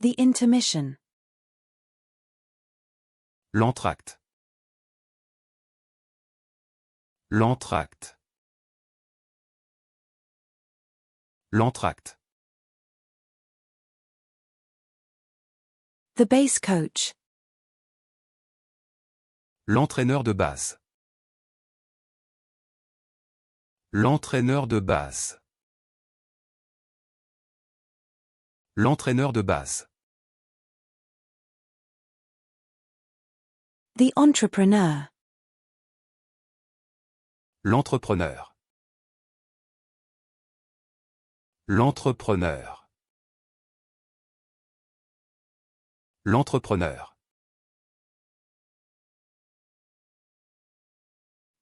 The intermission. L'entracte. L'entracte. L'entracte. The base coach. L'entraîneur de base. L'entraîneur de base. L'entraîneur de base. The entrepreneur. L'entrepreneur. L'entrepreneur. L'entrepreneur.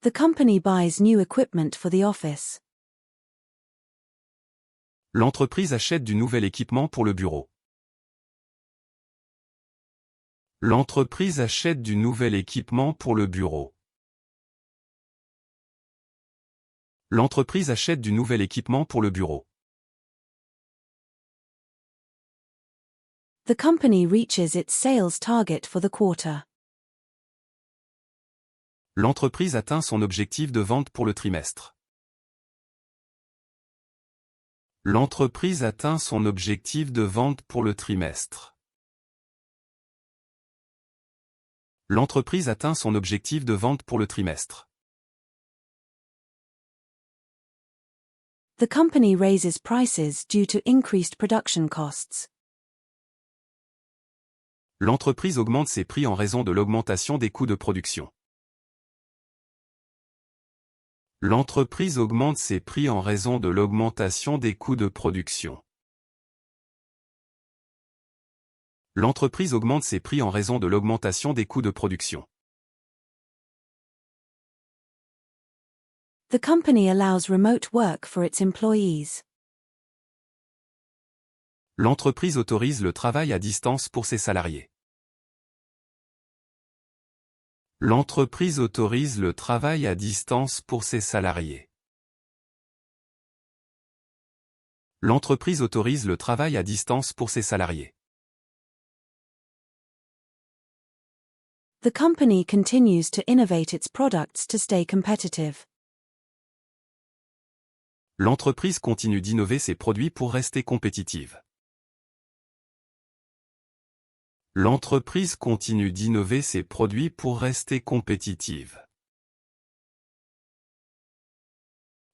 The company buys new equipment for the office. L'entreprise achète du nouvel équipement pour le bureau. L'entreprise achète du nouvel équipement pour le bureau. L'entreprise achète du nouvel équipement pour le bureau. The company reaches its sales target for the quarter. L'entreprise atteint son objectif de vente pour le trimestre. L'entreprise atteint son objectif de vente pour le trimestre. L'entreprise atteint son objectif de vente pour le trimestre. The company raises prices due to increased production costs. L'entreprise augmente ses prix en raison de l'augmentation des coûts de production. L'entreprise augmente ses prix en raison de l'augmentation des coûts de production. L'entreprise augmente ses prix en raison de l'augmentation des coûts de production. The company allows remote work for its employees. L'entreprise autorise le travail à distance pour ses salariés. L'entreprise autorise le travail à distance pour ses salariés. L'entreprise autorise le travail à distance pour ses salariés. The company continues to innovate its products to stay competitive. L'entreprise continue d'innover ses produits pour rester compétitive. L'entreprise continue d'innover ses produits pour rester compétitive.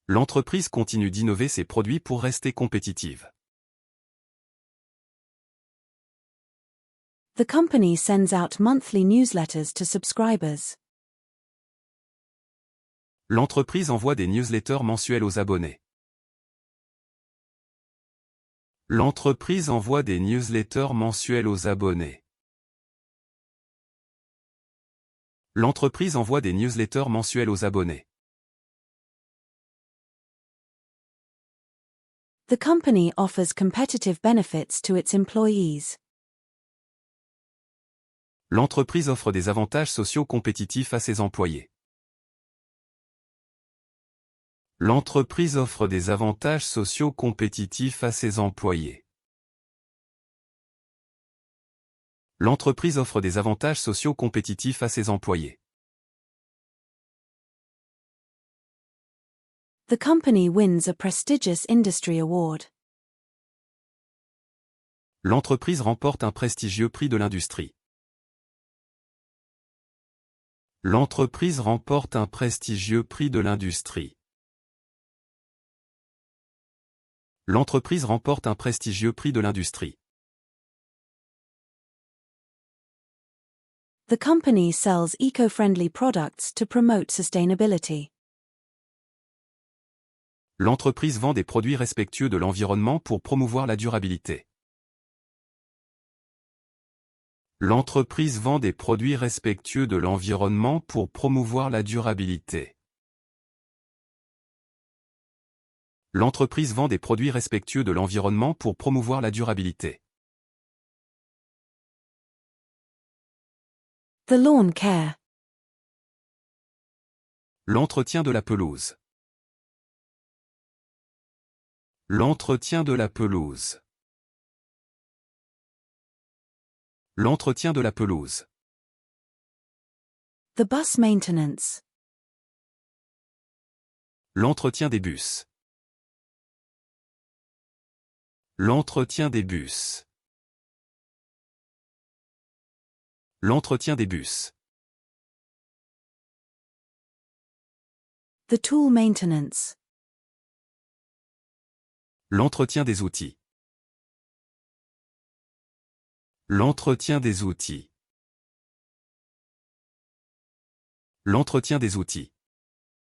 L'entreprise continue d'innover ses produits pour rester compétitive. The company sends out monthly newsletters to subscribers. L'entreprise envoie des newsletters mensuels aux abonnés. L'entreprise envoie des newsletters mensuels aux abonnés. L'entreprise envoie des newsletters mensuels aux abonnés. The company offers competitive benefits to its employees. L'entreprise offre des avantages sociaux compétitifs à ses employés. L'entreprise offre des avantages sociaux compétitifs à ses employés. L'entreprise offre des avantages sociaux compétitifs à ses employés. The company wins a prestigious industry award. L'entreprise remporte un prestigieux prix de l'industrie. L'entreprise remporte un prestigieux prix de l'industrie. L'entreprise remporte un prestigieux prix de l'industrie. The company sells eco-friendly products to promote sustainability. L'entreprise vend des produits respectueux de l'environnement pour promouvoir la durabilité. L'entreprise vend des produits respectueux de l'environnement pour promouvoir la durabilité. L'entreprise vend des produits respectueux de l'environnement pour promouvoir la durabilité. The lawn care. L'entretien de la pelouse. L'entretien de la pelouse. L'entretien de la pelouse. The bus maintenance. L'entretien des bus. L'entretien des bus. L'entretien des bus. The tool maintenance. L'entretien des outils. L'entretien des outils. L'entretien des outils.